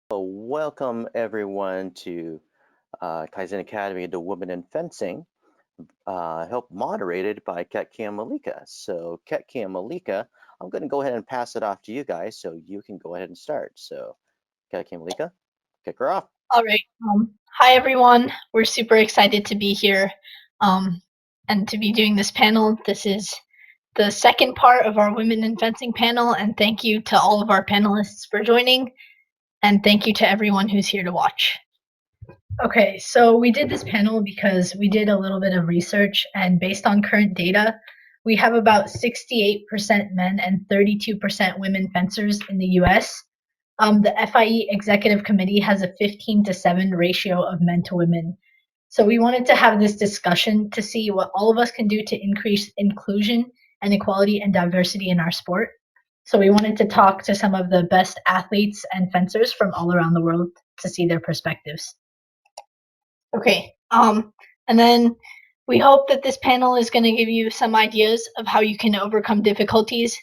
Welcome everyone to Kaizen Academy, the Women in Fencing, help moderated by Ketki and Mallika. So Ketki and Mallika, I'm going to go ahead and pass it off to you guys so you can go ahead and start. So Ketki and Mallika, kick her off. All right. Hi, everyone. We're super excited to be here and to be doing this panel. This is the second part of our Women in Fencing panel, and thank you to all of our panelists for joining, and thank you to everyone who's here to watch. Okay, so we did this panel because we did a little bit of research, and based on current data, we have about 68% men and 32% women fencers in the US. The FIE Executive Committee has a 15-7 ratio of men to women. So we wanted to have this discussion to see what all of us can do to increase inclusion and equality and diversity in our sport. So we wanted to talk to some of the best athletes and fencers from all around the world to see their perspectives. Okay, and then we hope that this panel is going to give you some ideas of how you can overcome difficulties,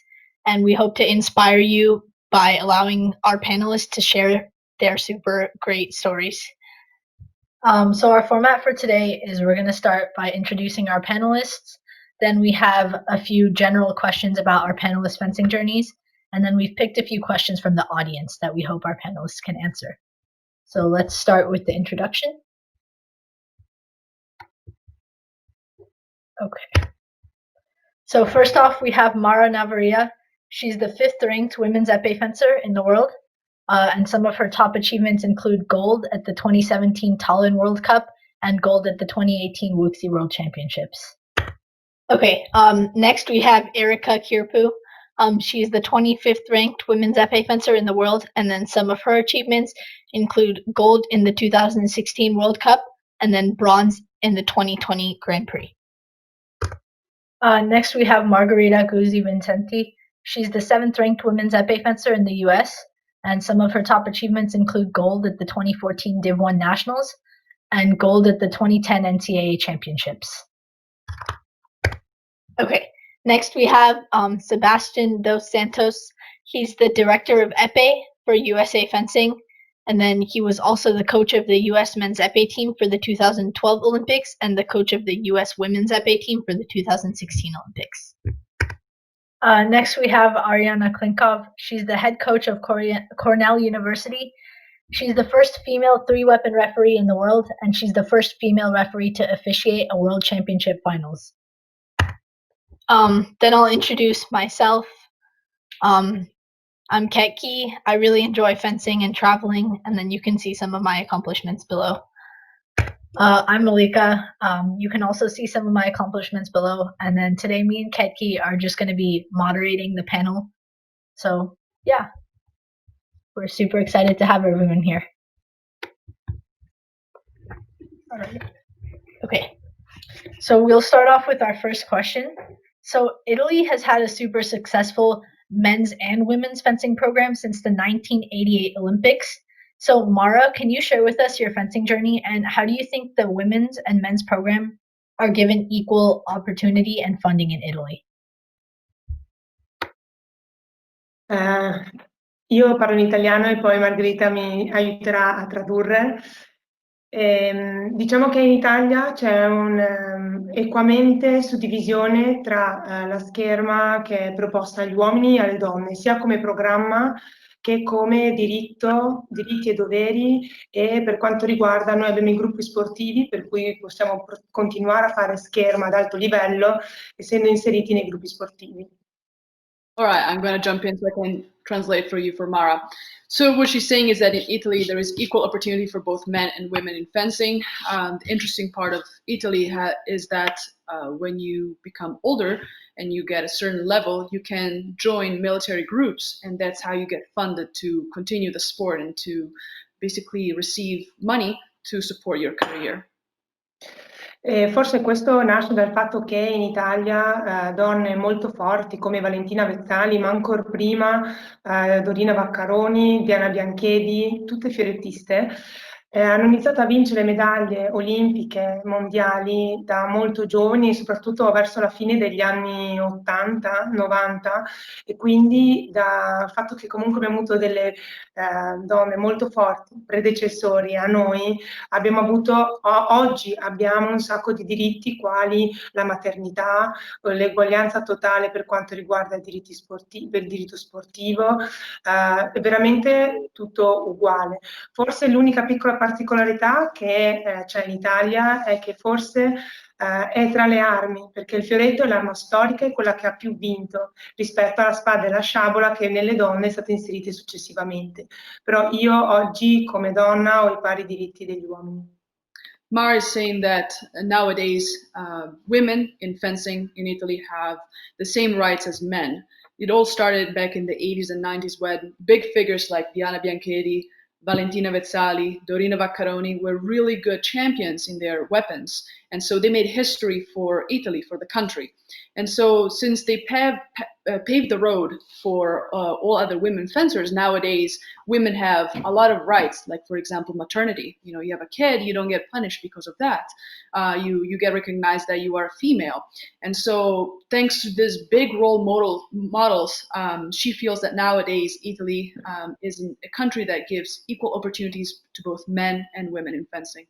and we hope to inspire you by allowing our panelists to share their super great stories. So our format for today is we're going to start by introducing our panelists. Then we have a few general questions about our panelists' fencing journeys, and then we've picked a few questions from the audience that we hope our panelists can answer. So let's start with the introduction. Okay. So first off, we have Mara Navarria. She's the 5th ranked women's epee fencer in the world. And some of her top achievements include gold at the 2017 Tallinn World Cup and gold at the 2018 Wuxi World Championships. Okay, next we have Erika Kirpu. She's the 25th ranked women's epee fencer in the world, and then some of her achievements include gold in the 2016 World Cup and then bronze in the 2020 Grand Prix. Next we have Margherita Vincenti. She's the 7th ranked women's epee fencer in the US, and some of her top achievements include gold at the 2014 Div 1 Nationals and gold at the 2010 NCAA Championships. Okay, next we have Sebastien Dos Santos. He's the director of Epee for USA Fencing, and then he was also the coach of the US men's epee team for the 2012 Olympics and the coach of the US women's epee team for the 2016 Olympics. Next we have Ariana Klinkov. She's the head coach of Cornell University. She's the first female 3-weapon referee in the world, and she's the first female referee to officiate a World Championship Finals. Then I'll introduce myself. I'm Ketki. I really enjoy fencing and traveling, and then you can see some of my accomplishments below. I'm Mallika. You can also see some of my accomplishments below, and then today me and Ketki are just going to be moderating the panel. So yeah, we're super excited to have everyone here. All right. Okay, so we'll start off with our first question. So Italy has had a super successful men's and women's fencing program since the 1988 Olympics. So Mara, can you share with us your fencing journey, and how do you think the women's and men's program are given equal opportunity and funding in Italy? Io parlo in italiano e poi Margherita mi aiuterà a tradurre. Diciamo che in Italia c'è equamente suddivisione tra la scherma che è proposta agli uomini e alle donne, sia come programma che come diritti e doveri, e per quanto riguarda noi abbiamo i gruppi sportivi per cui possiamo continuare a fare scherma ad alto livello essendo inseriti nei gruppi sportivi. All right, I'm going to jump in so I can translate for you for Mara. So what she's saying is that in Italy, there is equal opportunity for both men and women in fencing. The interesting part of Italy is that when you become older and you get a certain level, you can join military groups, and that's how you get funded to continue the sport and to basically receive money to support your career. Forse questo nasce dal fatto che in Italia donne molto forti come Valentina Vezzali, ma ancora prima Dorina Vaccaroni, Diana Bianchedi, tutte fiorettiste, hanno iniziato a vincere medaglie olimpiche mondiali da molto giovani, soprattutto verso la fine degli anni 80, 90, e quindi dal fatto che comunque abbiamo avuto delle donne molto forti, predecessori a noi, abbiamo avuto, oggi abbiamo un sacco di diritti quali la maternità, l'eguaglianza totale per quanto riguarda i diritti sportivi, il diritto sportivo, è veramente tutto uguale. Forse l'unica piccola particolarità che c'è in Italia è che forse è tra le armi, perché il fioretto è l'arma storica e quella che ha più vinto rispetto alla spada e alla sciabola che nelle donne è stata inserita successivamente. Però io oggi come donna ho i pari diritti degli uomini. Mara is saying that nowadays women in fencing in Italy have the same rights as men. It all started back in the 80s and 90s when big figures like Diana Bianchedi, Valentina Vezzali, Dorina Vaccaroni were really good champions in their weapons. And so they made history for Italy, for the country. And so since they paved the road for all other women fencers, nowadays women have a lot of rights, like for example, maternity. You know, you have a kid, you don't get punished because of that. You get recognized that you are a female. And so thanks to this big role models, she feels that nowadays Italy is a country that gives equal opportunities to both men and women in fencing.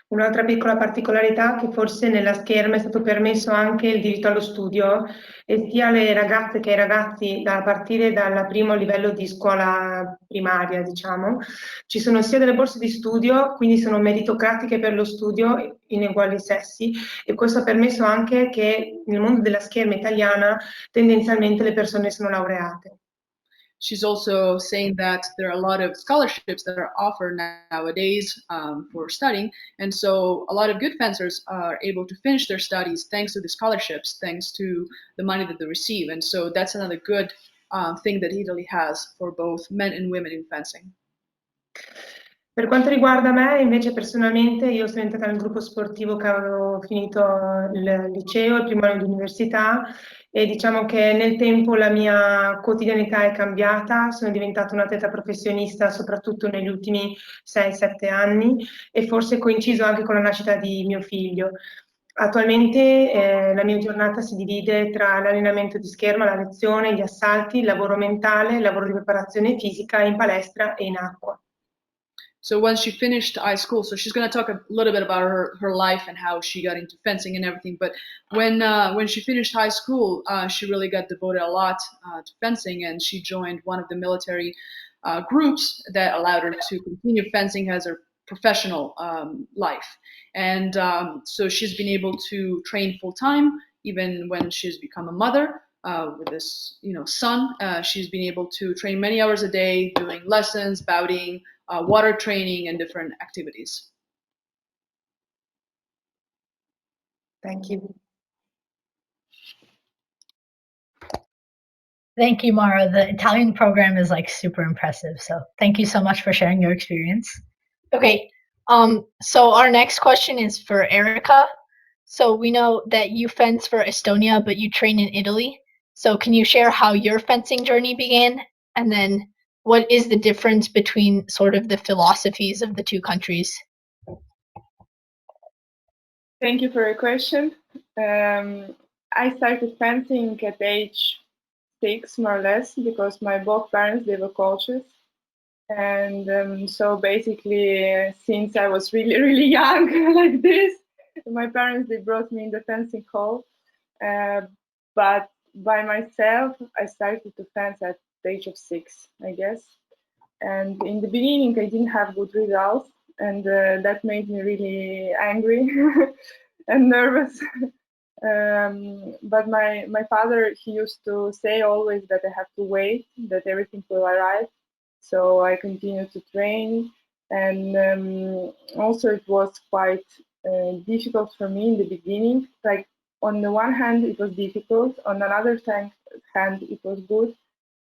Un'altra piccola particolarità è che forse nella scherma è stato permesso anche il diritto allo studio e sia alle ragazze che ai ragazzi a partire dal primo livello di scuola primaria, diciamo, ci sono sia delle borse di studio, quindi sono meritocratiche per lo studio in uguali sessi, e questo ha permesso anche che nel mondo della scherma italiana tendenzialmente le persone sono laureate. She's also saying that there are a lot of scholarships that are offered nowadays for studying. And so a lot of good fencers are able to finish their studies thanks to the scholarships, thanks to the money that they receive. And so that's another good thing that Italy has for both men and women in fencing. Per quanto riguarda me, invece personalmente, io sono entrata nel gruppo sportivo che avevo finito il liceo, il primo anno di università, e diciamo che nel tempo la mia quotidianità è cambiata, sono diventata un'atleta professionista soprattutto negli ultimi 6-7 anni, e forse coinciso anche con la nascita di mio figlio. Attualmente la mia giornata si divide tra l'allenamento di scherma, la lezione, gli assalti, il lavoro mentale, il lavoro di preparazione fisica in palestra e in acqua. So once she finished high school, so she's going to talk a little bit about her life and how she got into fencing and everything. But when she finished high school, she really got devoted a lot to fencing, and she joined one of the military groups that allowed her to continue fencing as her professional life. And so she's been able to train full time, even when she's become a mother. With this, son, she's been able to train many hours a day, doing lessons, bouting, water training, and different activities. Thank you. Thank you, Mara. The Italian program is like super impressive. So thank you so much for sharing your experience. Okay. So our next question is for Erika. So we know that you fence for Estonia, but you train in Italy. So can you share how your fencing journey began? And then what is the difference between sort of the philosophies of the two countries? Thank you for your question. I started fencing at age 6, more or less, because my both parents, they were coaches. And so basically, since I was really, really young like this, my parents, they brought me in the fencing hall. But by myself, I started to fence at the age of 6, I guess. And in the beginning, I didn't have good results, and that made me really angry and nervous. But my father, he used to say always that I have to wait, that everything will arrive. So I continued to train, and also it was quite difficult for me in the beginning. Like on the one hand, it was difficult. On another hand, it was good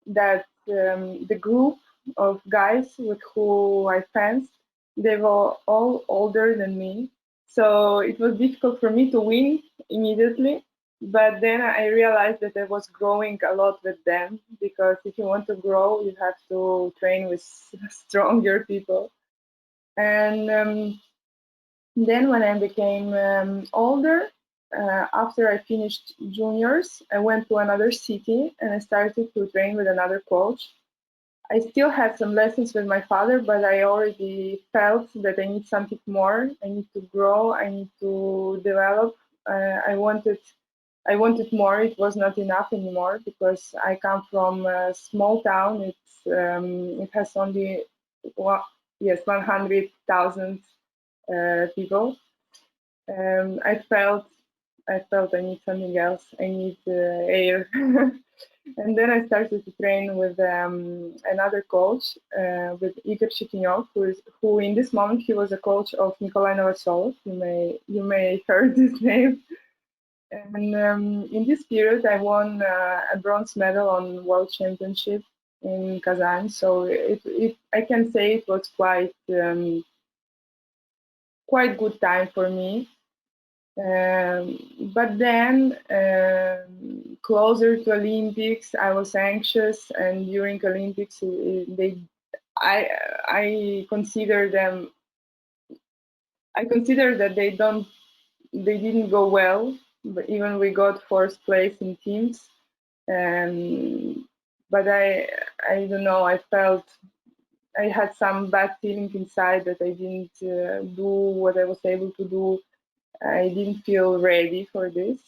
that the group of guys with who I fenced, they were all older than me. So it was difficult for me to win immediately. But then I realized that I was growing a lot with them, because if you want to grow, you have to train with stronger people. And then when I became older, after I finished juniors, I went to another city and I started to train with another coach. I still had some lessons with my father, but I already felt that I need something more. I need to grow. I need to develop. I wanted more. It was not enough anymore because I come from a small town. It has only 100,000 people. I felt I need something else. I need air. And then I started to train with another coach, with Igor Chikinyov, who in this moment he was a coach of Nikolai Novosol. You may heard this name. And in this period, I won a bronze medal on World Championship in Kazan. So I can say it was quite good time for me. But then, closer to Olympics, I was anxious, and during Olympics, I consider them. I consider that they didn't go well. But even we got fourth place in teams, but I don't know. I felt I had some bad feeling inside that I didn't do what I was able to do. I didn't feel ready for this.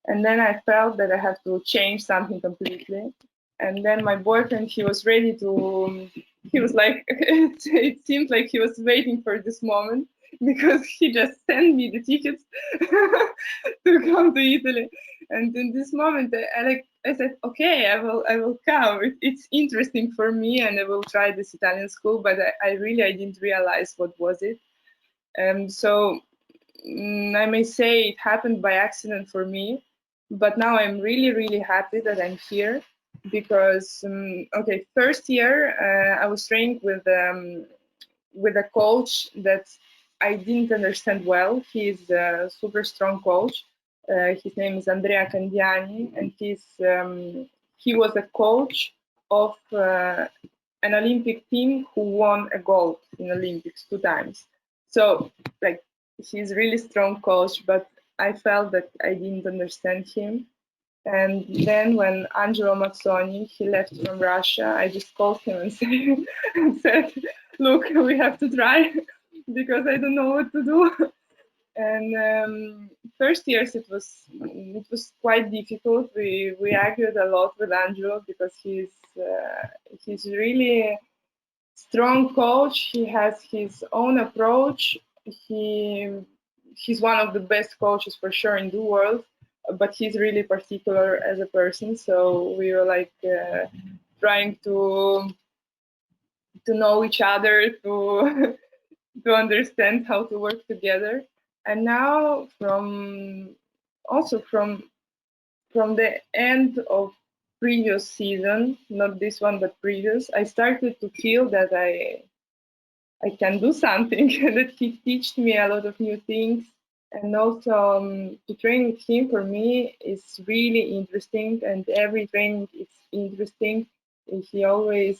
And then I felt that I have to change something completely. And then my boyfriend, he was ready to, he was like, it seemed like he was waiting for this moment because he just sent me the tickets to come to Italy. And in this moment, I said, okay, I will come. It's interesting for me, and I will try this Italian school. But I didn't realize what was it. So I may say it happened by accident for me, but now I'm really happy that I'm here because okay, first year I was training with a coach that I didn't understand well. He's a super strong coach. His name is Andrea Candiani, and he was a coach of an Olympic team who won a gold in Olympics 2 times. So like he's really strong coach, but I felt that I didn't understand him. And then when Angelo Mazzoni, he left from Russia, I just called him and said, look, we have to try because I don't know what to do. And first years it was quite difficult. We argued a lot with Angelo because he's really strong coach. He has his own approach. He's one of the best coaches for sure in the world, but he's really particular as a person. So we were like trying to know each other, to to understand how to work together. And now from the end of previous season, not this one but previous, I started to feel that I can do something, that he taught me a lot of new things. And also to train with him for me is really interesting, and every training is interesting. He always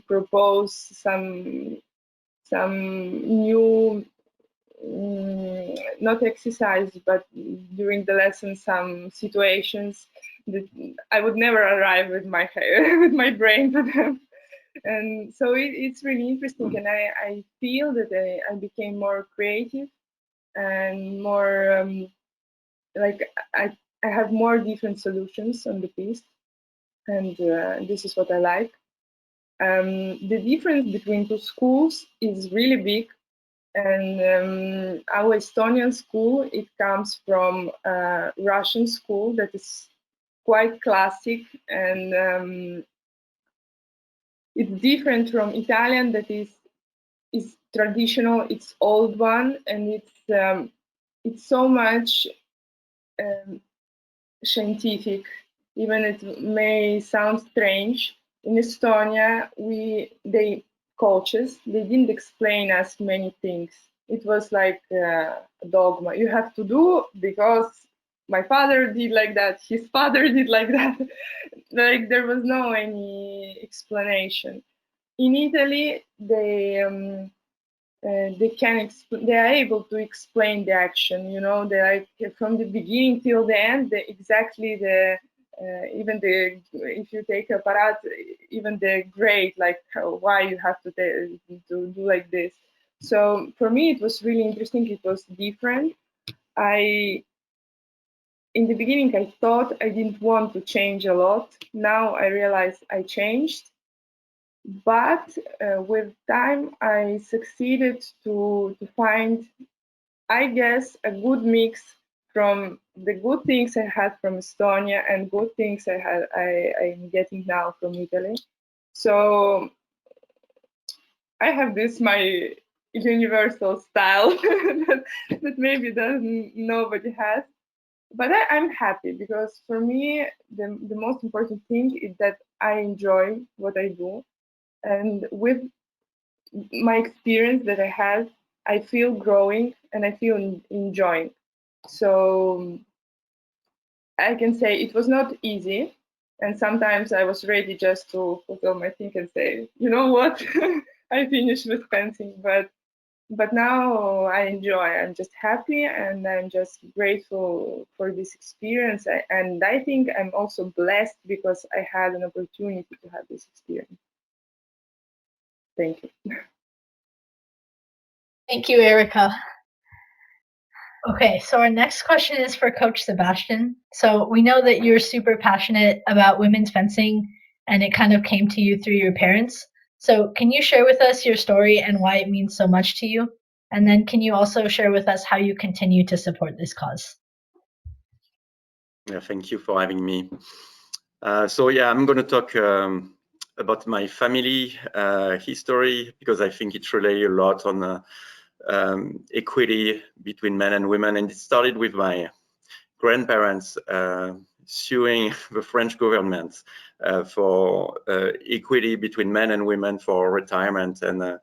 propose some new not exercise, but during the lesson some situations that I would never arrive with my with my brain to them. And so it's really interesting, and I feel that I became more creative and more like I have more different solutions on the piece, and this is what I like. The difference between two schools is really big, and our Estonian school, it comes from a Russian school that is quite classic, and it's different from Italian that is traditional, it's old one, and it's so much scientific. Even it may sound strange. In Estonia, coaches, they didn't explain us many things. It was like a dogma. You have to do because my father did like that, his father did like that. Like there was no any explanation. In Italy, they are able to explain the action. You know, they like from the beginning till the end, exactly the even the, if you take a parat, even the grade, like why you have to do like this. So for me, it was really interesting. It was different. In the beginning, I thought I didn't want to change a lot. Now I realize I changed. But with time, I succeeded to find, I guess, a good mix from the good things I had from Estonia and good things I'm getting now from Italy. So I have this my universal style that maybe nobody has. But I'm happy because for me, the most important thing is that I enjoy what I do. And with my experience that I had, I feel growing and I feel enjoying. So I can say it was not easy. And sometimes I was ready just to fulfill my thing and say, you know what, I finished with fencing. But now I enjoy. I'm just happy and I'm just grateful for this experience. And I think I'm also blessed because I had an opportunity to have this experience. Thank you. Thank you, Erika. Okay, so our next question is for Coach Sebastien. So we know that you're super passionate about women's fencing and it kind of came to you through your parents. So can you share with us your story and why it means so much to you? And then can you also share with us how you continue to support this cause? Yeah, thank you for having me. So yeah, I'm going to talk about my family history because I think it relates a lot on equity between men and women, and it started with my grandparents suing the French government for equity between men and women for retirement, and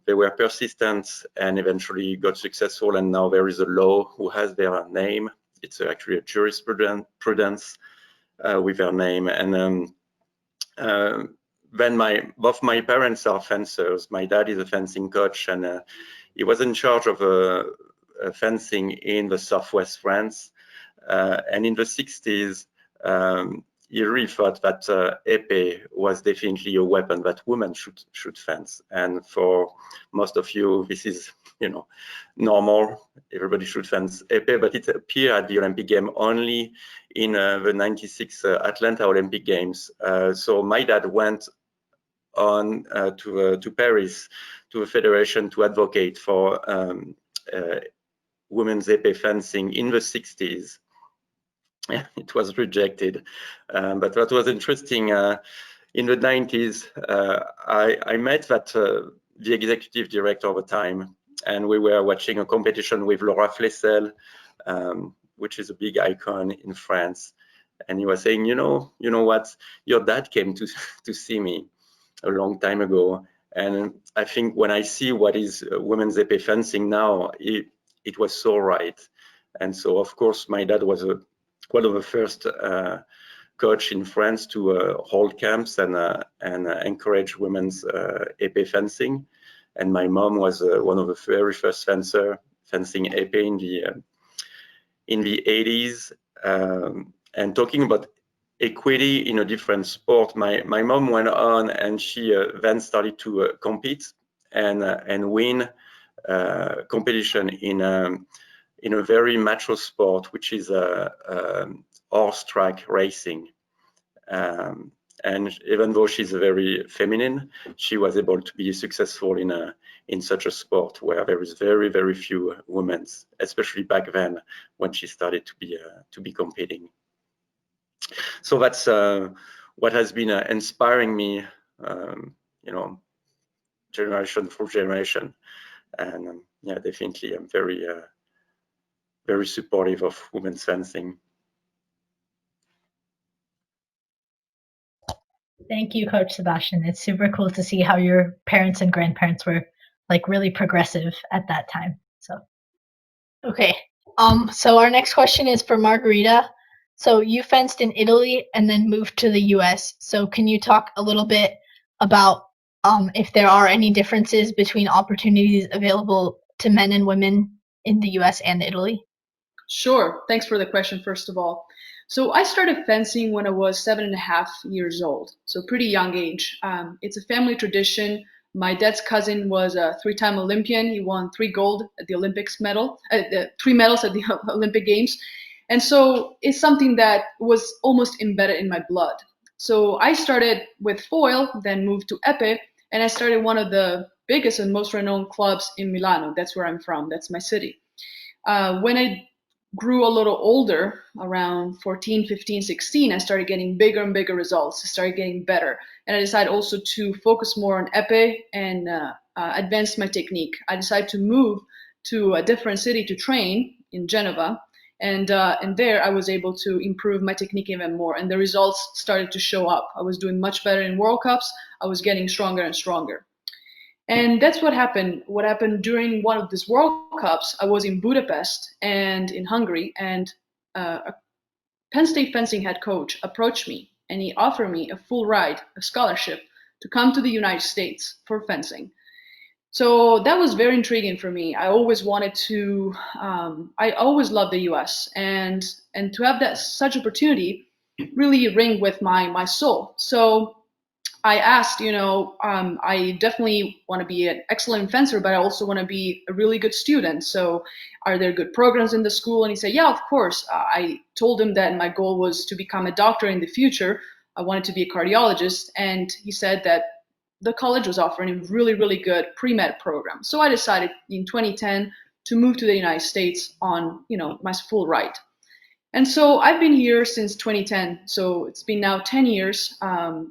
they were persistent and eventually got successful, and now there is a law who has their name. It's actually a jurisprudence with their name, and then both my parents are fencers. My dad is a fencing coach, and he was in charge of fencing in the southwest France. And in the 60s, he really thought that épée was definitely a weapon that women should fence. And for most of you, this is, you know, normal. Everybody should fence épée, but it appeared at the Olympic game only in the 96 Atlanta Olympic Games. So my dad went on to Paris, to a federation, to advocate for women's épée fencing in the 60s. It was rejected, but what was interesting in the 90s, I met the executive director of the time, and we were watching a competition with Laura Flessel, which is a big icon in France, and he was saying, you know what, your dad came to see me a long time ago, and I think when I see what is women's épée fencing now, it was so right. And so of course my dad was one of the first coach in France to hold camps and encourage women's épée fencing. And my mom was one of the very first fencing épée in the 80s. And talking about equity in a different sport, my mom went on and she then started to compete and win competition in a very macho sport, which is horse track racing. And even though she's very feminine, she was able to be successful in such a sport where there is very, very few women, especially back then when she started to be competing. So that's what has been inspiring me, you know, generation for generation. And yeah, definitely, I'm very supportive of women's fencing. Thank you, Coach Sebastien. It's super cool to see how your parents and grandparents were like really progressive at that time. So, okay. So our next question is for Margherita. So you fenced in Italy and then moved to the US. So can you talk a little bit about if there are any differences between opportunities available to men and women in the US and Italy? Sure. Thanks for the question, first of all. So I started fencing when I was 7.5 years old, so pretty young age. It's a family tradition. My dad's cousin was a 3-time Olympian. He won 3 gold at the Olympics medal, 3 medals at the Olympic Games. And so it's something that was almost embedded in my blood. So I started with foil, then moved to Epee, and I started one of the biggest and most renowned clubs in Milano. That's where I'm from. That's my city. When I grew a little older, around 14, 15, 16, I started getting bigger and bigger results. I started getting better. And I decided also to focus more on epee and advance my technique. I decided to move to a different city to train in Genova. And there I was able to improve my technique even more. And the results started to show up. I was doing much better in World Cups. I was getting stronger and stronger. And that's what happened. What happened during one of these World Cups, I was in Budapest and in Hungary, and a Penn State fencing head coach approached me, and he offered me a full ride, a scholarship, to come to the United States for fencing. So that was very intriguing for me. I always wanted to, I always loved the US, and to have that such opportunity really ring with my soul. So I asked, I definitely want to be an excellent fencer, but I also want to be a really good student. So are there good programs in the school? And he said, yeah, of course. I told him that my goal was to become a doctor in the future. I wanted to be a cardiologist. And he said that the college was offering a really, really good pre-med program. So I decided in 2010 to move to the United States on, my full ride. And so I've been here since 2010. So it's been now 10 years.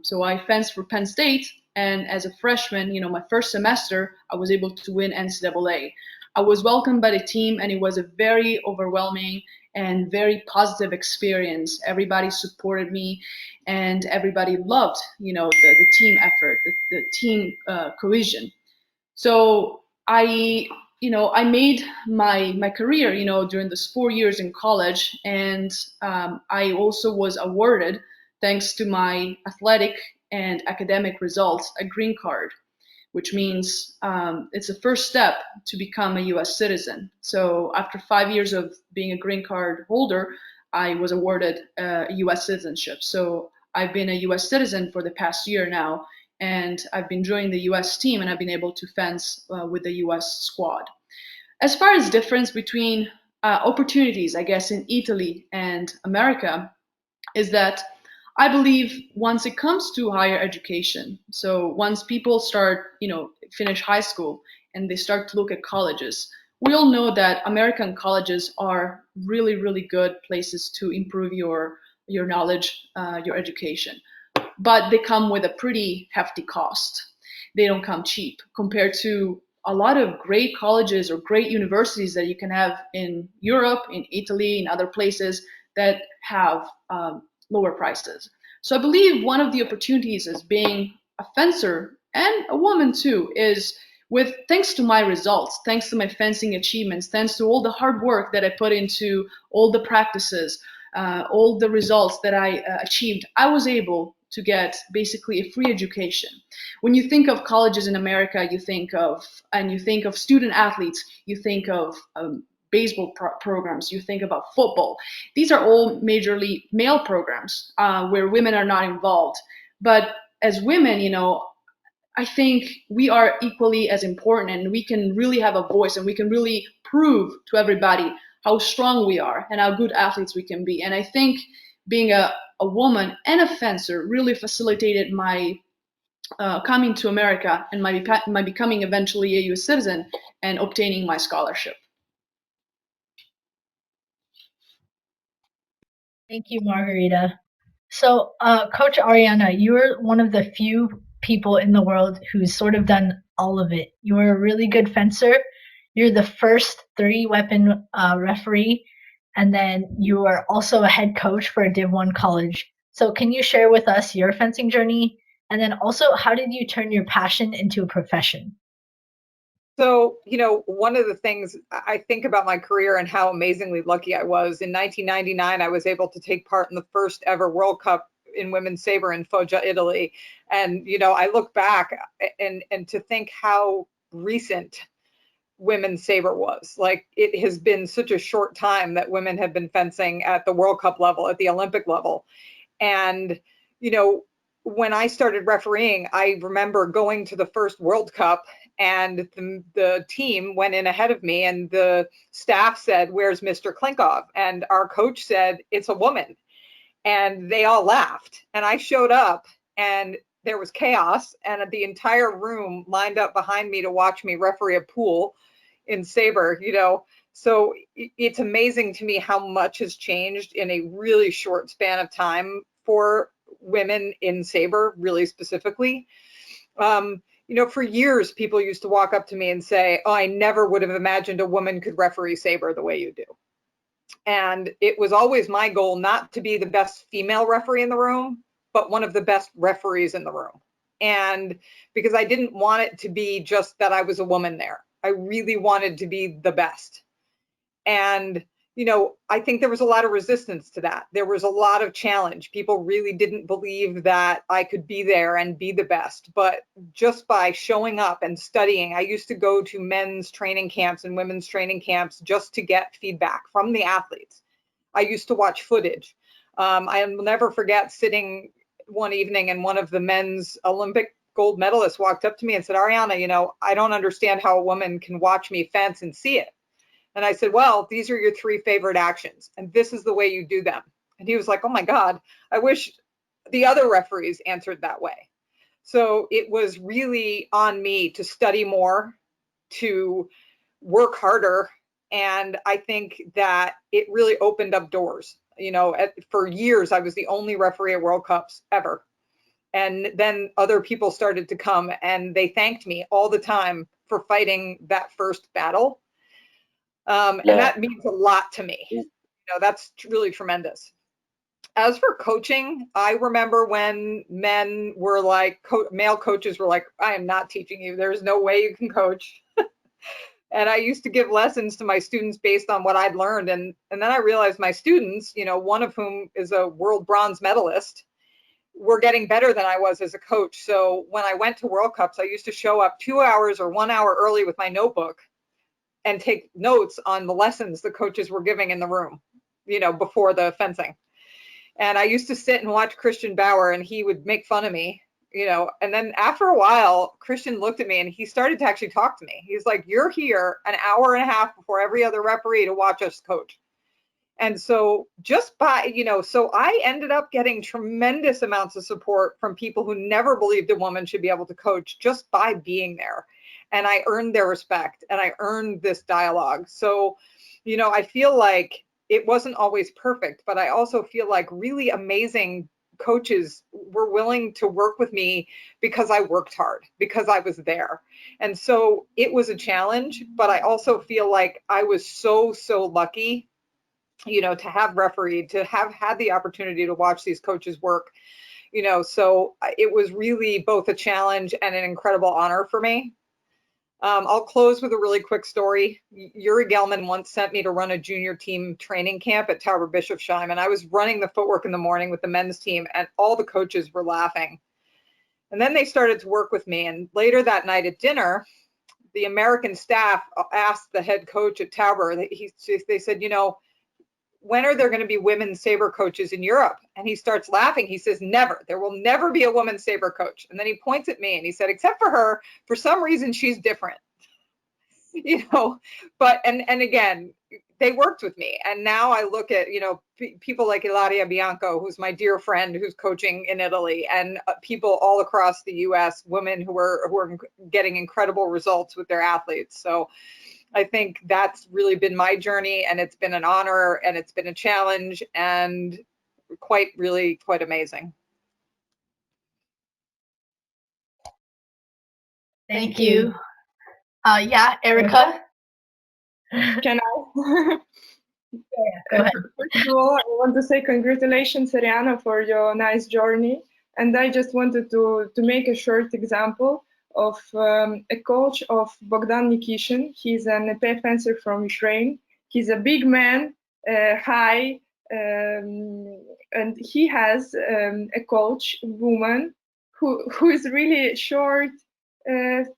So I fenced for Penn State. And as a freshman, my first semester, I was able to win NCAA. I was welcomed by the team, and it was a very overwhelming and very positive experience. Everybody supported me, and everybody loved, the team effort, the team cohesion. So I made my career, during those 4 years in college, and I also was awarded, thanks to my athletic and academic results, a green card, which means it's the first step to become a U.S. citizen. So after 5 years of being a green card holder, I was awarded U.S. citizenship. So I've been a U.S. citizen for the past year now, and I've been joining the U.S. team, and I've been able to fence with the U.S. squad. As far as difference between opportunities, I guess, in Italy and America, is that I believe once it comes to higher education, so once people start, finish high school and they start to look at colleges, we all know that American colleges are really, really good places to improve your knowledge, your education. But they come with a pretty hefty cost. They don't come cheap compared to a lot of great colleges or great universities that you can have in Europe, in Italy, in other places that have lower prices. So I believe one of the opportunities as being a fencer, and a woman too, is thanks to my results, thanks to my fencing achievements, thanks to all the hard work that I put into all the practices, all the results that I achieved, I was able to get basically a free education. When you think of colleges in America, you think of student athletes, you think of baseball programs, you think about football. These are all majorly male programs where women are not involved. But as women, I think we are equally as important, and we can really have a voice, and we can really prove to everybody how strong we are and how good athletes we can be. And I think being a woman and a fencer really facilitated my coming to America and my becoming eventually a U.S. citizen and obtaining my scholarship. Thank you, Margherita. So, Coach Ariana, you're one of the few people in the world who's sort of done all of it. You're a really good fencer. You're the first 3-weapon referee, and then you are also a head coach for a Div 1 college. So can you share with us your fencing journey? And then also, how did you turn your passion into a profession? So, one of the things I think about my career and how amazingly lucky I was, in 1999, I was able to take part in the first ever World Cup in women's saber in Foggia, Italy. And, you know, I look back and to think how recent women's saber was. Like, it has been such a short time that women have been fencing at the World Cup level, at the Olympic level. And, you know, when I started refereeing, I remember going to the first World Cup, and the team went in ahead of me, and the staff said, "Where's Mr. Klinkov?" And our coach said, "It's a woman." And they all laughed. And I showed up, and there was chaos, and the entire room lined up behind me to watch me referee a pool in saber, you know. So it's amazing to me how much has changed in a really short span of time for women in saber, really specifically. You know, for years, people used to walk up to me and say, "Oh, I never would have imagined a woman could referee saber the way you do." And it was always my goal not to be the best female referee in the room, but one of the best referees in the room. And because I didn't want it to be just that I was a woman there, I really wanted to be the best. And, you know, I think there was a lot of resistance to that. There was a lot of challenge. People really didn't believe that I could be there and be the best. But just by showing up and studying, I used to go to men's training camps and women's training camps just to get feedback from the athletes. I used to watch footage. I'll never forget sitting one evening, and one of the men's Olympic gold medalists walked up to me and said, "Ariana, you know, I don't understand how a woman can watch me fence and see it." And I said, "Well, these are your 3 favorite actions, and this is the way you do them." And he was like, "Oh my God, I wish the other referees answered that way." So it was really on me to study more, to work harder. And I think that it really opened up doors. You know, for years, I was the only referee at World Cups ever. And then other people started to come, and they thanked me all the time for fighting that first battle. And that means a lot to me. You know, that's really tremendous. As for coaching, I remember when men were like, male coaches were like, "I am not teaching you. There's no way you can coach." And I used to give lessons to my students based on what I'd learned. And then I realized my students, you know, one of whom is a world bronze medalist, were getting better than I was as a coach. So when I went to World Cups, I used to show up 2 hours or 1 hour early with my notebook and take notes on the lessons the coaches were giving in the room, you know, before the fencing. And I used to sit and watch Christian Bauer, and he would make fun of me, you know. And then after a while, Christian looked at me and he started to actually talk to me. He's like, "You're here an hour and a half before every other referee to watch us coach." And so just by, you know, so I ended up getting tremendous amounts of support from people who never believed a woman should be able to coach just by being there. And I earned their respect, and I earned this dialogue. So, you know, I feel like it wasn't always perfect, but I also feel like really amazing coaches were willing to work with me because I worked hard, because I was there. And so it was a challenge, but I also feel like I was so lucky, you know, to have refereed, to have had the opportunity to watch these coaches work, you know. So it was really both a challenge and an incredible honor for me. I'll close with a really quick story. Yuri Gelman once sent me to run a junior team training camp at Tauber Bischofsheim, and I was running the footwork in the morning with the men's team, and all the coaches were laughing. And then they started to work with me, and later that night at dinner, the American staff asked the head coach at Tauber, they said, "You know, when are there going to be women saber coaches in Europe?" And he starts laughing. He says, "Never. There will never be a woman saber coach." And then he points at me and he said, "Except for her, for some reason, she's different." You know, but, and again, they worked with me. And now I look at, you know, people like Ilaria Bianco, who's my dear friend, who's coaching in Italy, and people all across the US, women who are getting incredible results with their athletes. So I think that's really been my journey, and it's been an honor, and it's been a challenge, and quite amazing. Thank you. Yeah, Erika? Can I? Yeah, go ahead. First of all, I want to say congratulations, Ariana, for your nice journey. And I just wanted to make a short example of a coach of Bogdan Nikishin. He's an Epee fencer from Ukraine. He's a big man, high, and he has a coach woman who is really short,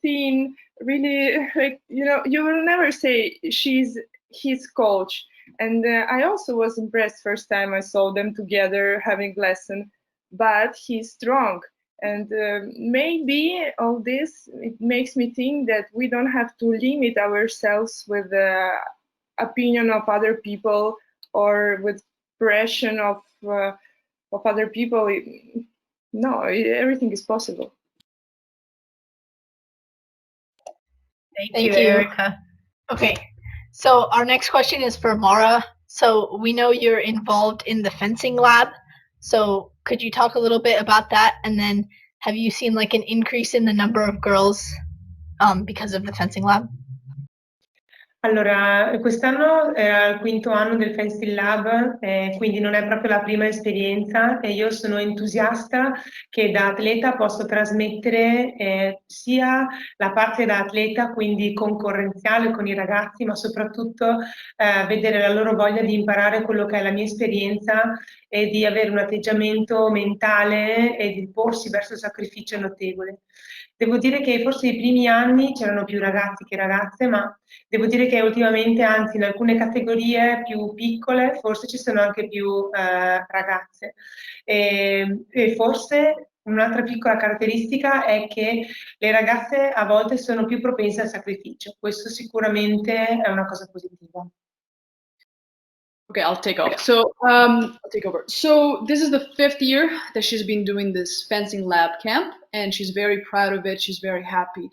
thin, really, like, you know, you will never say she's his coach. And I also was impressed first time I saw them together having lesson, but he's strong. And maybe all this, it makes me think that we don't have to limit ourselves with the opinion of other people or with pressure of other people. No, everything is possible. Thank you, Erika. Okay, so our next question is for Mara. So we know you're involved in the fencing lab. So could you talk a little bit about that? And then have you seen like an increase in the number of girls because of the fencing lab? Allora, quest'anno era il quinto anno del Fencing Lab, quindi non è proprio la prima esperienza e io sono entusiasta che da atleta posso trasmettere sia la parte da atleta, quindi concorrenziale con i ragazzi, ma soprattutto vedere la loro voglia di imparare quello che è la mia esperienza e di avere un atteggiamento mentale e di porsi verso il sacrificio notevole. Devo dire che forse i primi anni c'erano più ragazzi che ragazze, ma devo dire che ultimamente, anzi in alcune categorie più piccole, forse ci sono anche più ragazze. E forse un'altra piccola caratteristica è che le ragazze a volte sono più propense al sacrificio. Questo sicuramente è una cosa positiva. Okay, I'll take off. So I'll take over. So this is the 5th year that she's been doing this fencing lab camp, and she's very proud of it. She's very happy.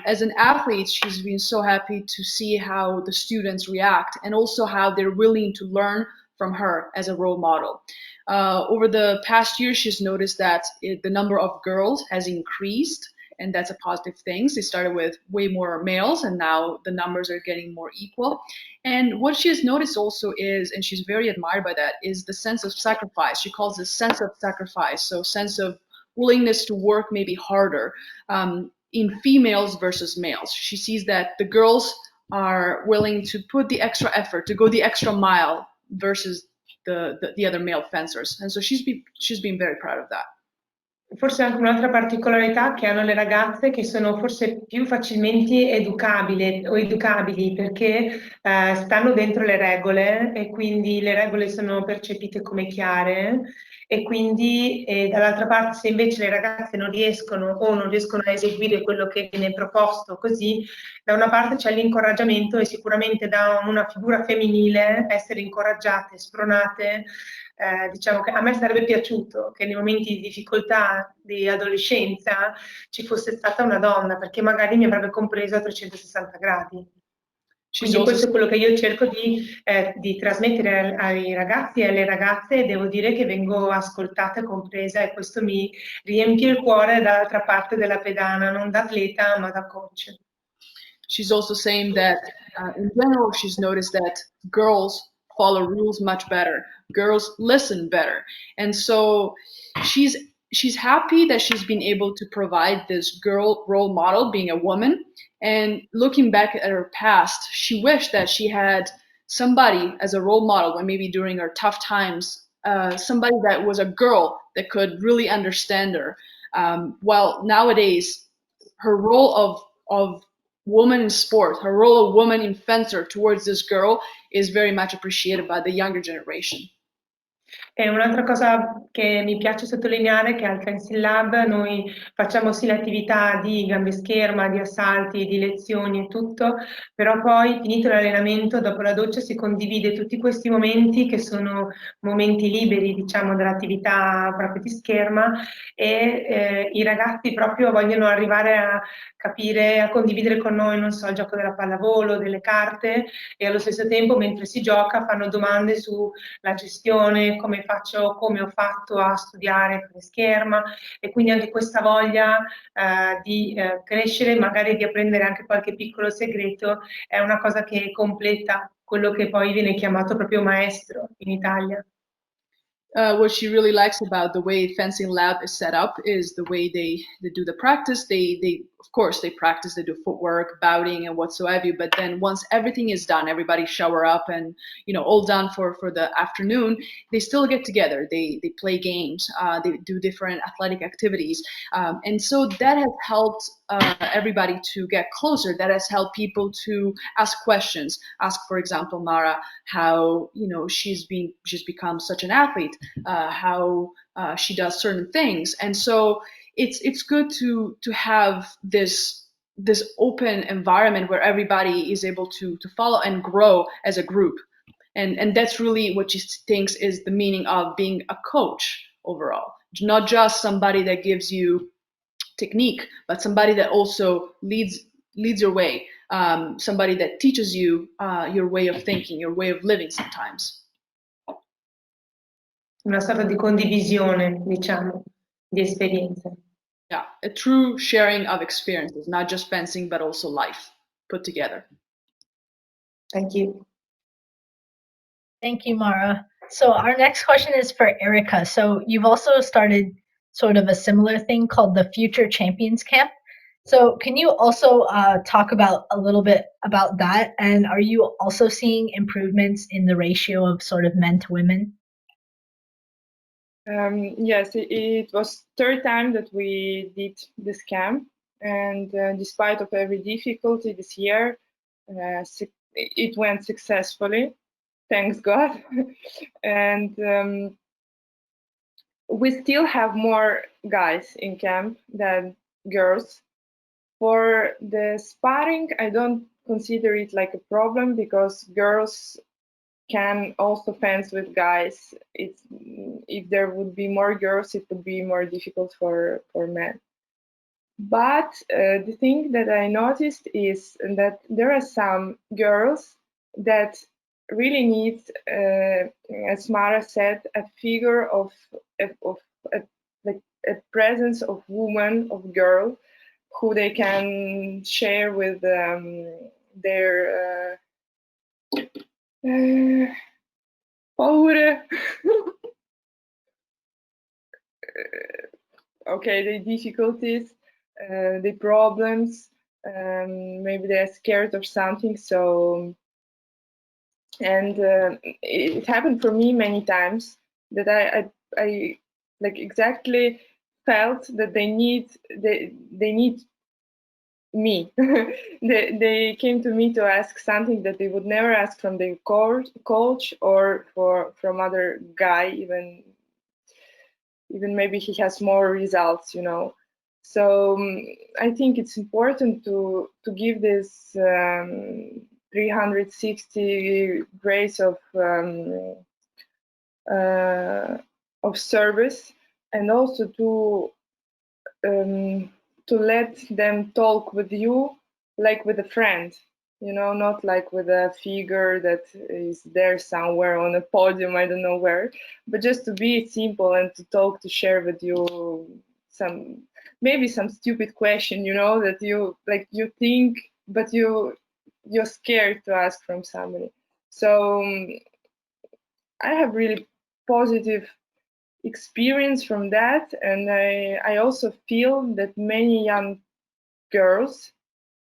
As an athlete, she's been so happy to see how the students react and also how they're willing to learn from her as a role model. Over the past year, she's noticed that the number of girls has increased, and that's a positive thing. They started with way more males, and now the numbers are getting more equal. And what she has noticed also is, and she's very admired by that, is the sense of sacrifice. She calls it sense of sacrifice, so sense of willingness to work maybe harder in females versus males. She sees that the girls are willing to put the extra effort, to go the extra mile versus the other male fencers. And so she's been very proud of that. Forse anche un'altra particolarità che hanno le ragazze che sono forse più facilmente educabili perché stanno dentro le regole e quindi le regole sono percepite come chiare e quindi dall'altra parte se invece le ragazze non riescono a eseguire quello che viene proposto così, da una parte c'è l'incoraggiamento e sicuramente da una figura femminile essere incoraggiate, spronate. Diciamo che a me sarebbe piaciuto che nei momenti di difficoltà di adolescenza ci fosse stata una donna, perché magari mi avrebbe compreso a 360 gradi. Quindi questo è quello che io cerco di trasmettere ai ragazzi e alle ragazze e devo dire che vengo ascoltata e compresa e questo mi riempie il cuore dall'altra parte della pedana, non da atleta ma da coach. She's also saying that in general, she's noticed that girls follow rules much better. Girls listen better. And so she's happy that she's been able to provide this girl role model, being a woman. And looking back at her past, she wished that she had somebody as a role model when maybe during her tough times, somebody that was a girl that could really understand her. Well, nowadays, her role of woman in sport, her role of woman in fencer towards this girl is very much appreciated by the younger generation. E un'altra cosa che mi piace sottolineare è che al Fencing Lab noi facciamo sì l'attività di gambe scherma, di assalti, di lezioni e tutto, però poi finito l'allenamento, dopo la doccia si condivide tutti questi momenti che sono momenti liberi, diciamo, dell'attività proprio di scherma e i ragazzi proprio vogliono arrivare a capire, a condividere con noi, non so, il gioco della pallavolo, delle carte e allo stesso tempo mentre si gioca fanno domande sulla gestione, come ho fatto a studiare per scherma e quindi anche questa voglia di crescere, magari di apprendere anche qualche piccolo segreto, è una cosa che completa quello che poi viene chiamato proprio maestro in Italia. What she really likes about the way Fencing Lab is set up is the way they do the practice. They of course, they practice, they do footwork, bouting, and whatsoever. But then once everything is done, everybody shower up and, you know, all done for the afternoon, they still get together. They play games, they do different athletic activities. And so that has helped everybody to get closer. That has helped people to ask questions. Ask, for example, Mara, how, you know, she's become such an athlete, how she does certain things. And so it's good to have this open environment where everybody is able to follow and grow as a group. And that's really what she thinks is the meaning of being a coach overall. Not just somebody that gives you technique, but somebody that also leads your way, somebody that teaches you your way of thinking, your way of living sometimes. Una sorta di condivisione, diciamo, di esperienze. Yeah, a true sharing of experiences, not just fencing, but also life put together. Thank you. Thank you, Mara. So our next question is for Erika. So you've also started sort of a similar thing called the Future Champions Camp. So can you also talk about a little bit about that? And are you also seeing improvements in the ratio of sort of men to women? Yes, it was third time that we did this camp, and despite of every difficulty this year, it went successfully, thanks God. And we still have more guys in camp than girls. For the sparring, I don't consider it like a problem because girls can also fence with guys. If there would be more girls, it would be more difficult for men. But the thing that I noticed is that there are some girls that really need, as Mara said, a figure of like a presence of woman, of girl, who they can share with their okay, the difficulties, the problems, maybe they're scared of something. So, and it happened for me many times that I like exactly felt that they need me. they came to me to ask something that they would never ask from the coach or from other guy, even maybe he has more results, you know. So I think it's important to give this 360 grace of service, and also to let them talk with you like with a friend, you know, not like with a figure that is there somewhere on a podium, I don't know where, but just to be simple and to talk, to share with you maybe some stupid question, you know, that you think, but you're scared to ask from somebody. So I have really positive experience from that, and I also feel that many young girls,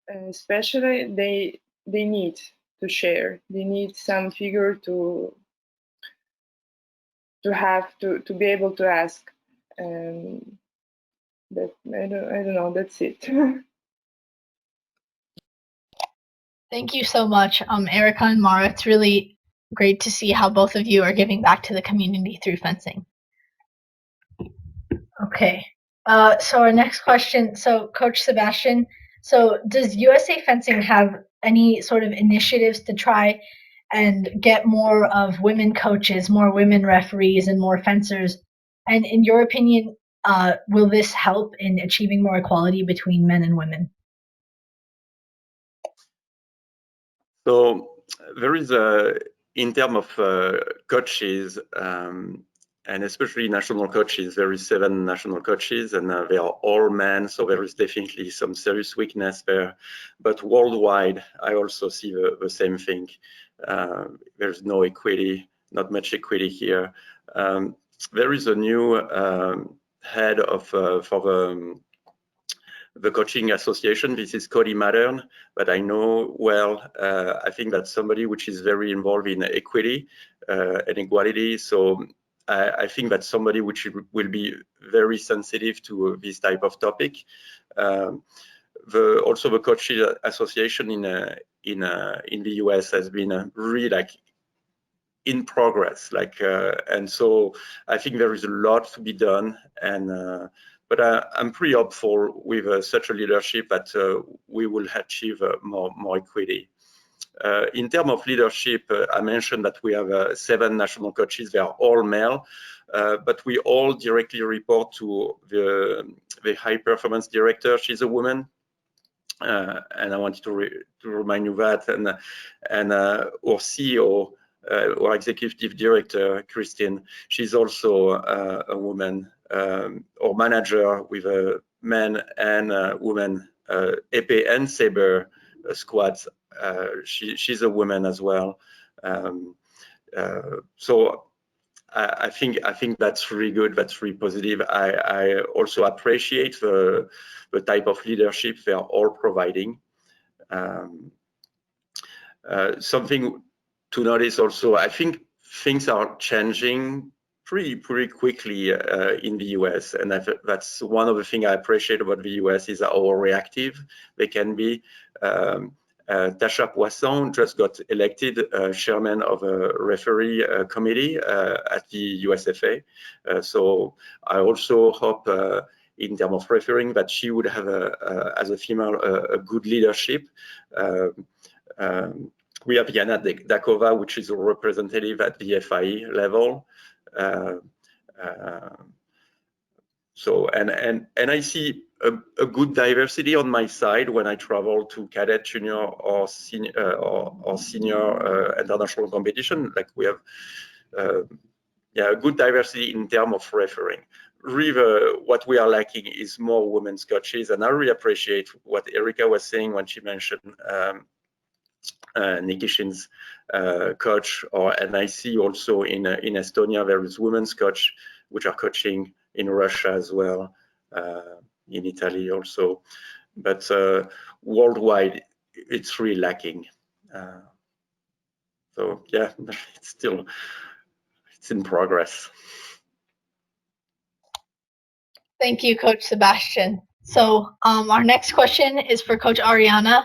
especially, they need to share. They need some figure to be able to ask. That I don't know. That's it. Thank you so much, Erika and Mara. It's really great to see how both of you are giving back to the community through fencing. Okay. So our next question. So Coach Sebastien, so does USA Fencing have any sort of initiatives to try and get more of women coaches, more women referees, and more fencers? And in your opinion, will this help in achieving more equality between men and women? So there is in terms of coaches, and especially national coaches, there is 7 national coaches, and they are all men, so there is definitely some serious weakness there. But worldwide, I also see the same thing. There's no equity, not much equity here. There is a new head of for the coaching association. This is Cody Mattern, but I know well, I think that's somebody which is very involved in equity and equality. So I think that's somebody which will be very sensitive to this type of topic. Also the coaches association in the US has been really like in progress, and so I think there is a lot to be done, and but I'm pretty hopeful with such a leadership that we will achieve more equity. In terms of leadership, I mentioned that we have 7 national coaches. They are all male, but we all directly report to the high performance director. She's a woman, and I wanted to remind you that, and our CEO, our executive director, Christine, she's also a woman. Our manager with men and women, Epee and Saber squads, she's a woman as well. So I think that's really good. That's really positive. I also appreciate the type of leadership they are all providing. Something to notice also, I think things are changing pretty quickly in the US, and that's one of the things I appreciate about the US is how reactive they can be. Tasha Poisson just got elected chairman of a referee committee at the USFA. So I also hope in terms of refereeing that she would have, as a female, a good leadership. We have Yana Dakova, which is a representative at the FIE level. So and I see a good diversity on my side when I travel to cadet, junior, or senior international competition. Like we have, a good diversity in terms of refereeing. Really, what we are lacking is more women's coaches, and I really appreciate what Erika was saying when she mentioned Nikishin's coach, and I see also in Estonia there is women's coach which are coaching in Russia as well, in Italy also, but worldwide it's really lacking. So yeah, it's in progress. Thank you, Coach Sebastien. So our next question is for Coach Ariana.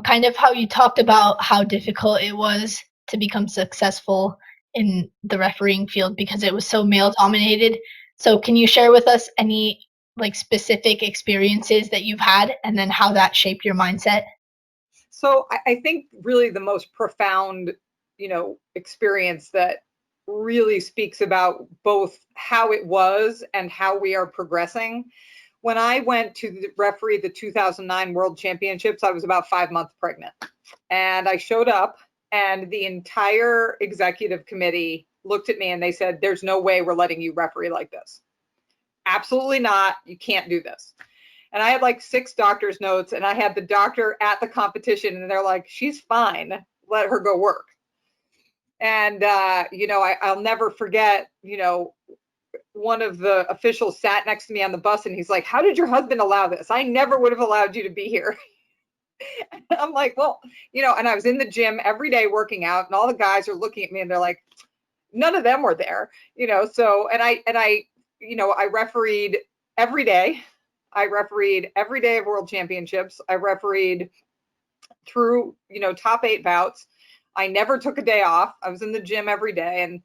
Kind of how you talked about how difficult it was to become successful in the refereeing field because it was so male dominated. So can you share with us any like specific experiences that you've had and then how that shaped your mindset? So I think really the most profound, experience that really speaks about both how it was and how we are progressing. When I went to referee the 2009 World Championships, I was about 5 months pregnant. And I showed up and the entire executive committee looked at me and they said, there's no way we're letting you referee like this. Absolutely not. You can't do this. And I had like 6 doctor's notes and I had the doctor at the competition and they're like, she's fine. Let her go work. And, I'll never forget, one of the officials sat next to me on the bus and he's like, how did your husband allow this? I never would have allowed you to be here. I'm like, well, and I was in the gym every day working out and all the guys are looking at me and they're like, none of them were there, so, and I refereed every day. I refereed every day of World Championships. I refereed through, top 8 bouts. I never took a day off. I was in the gym every day. And,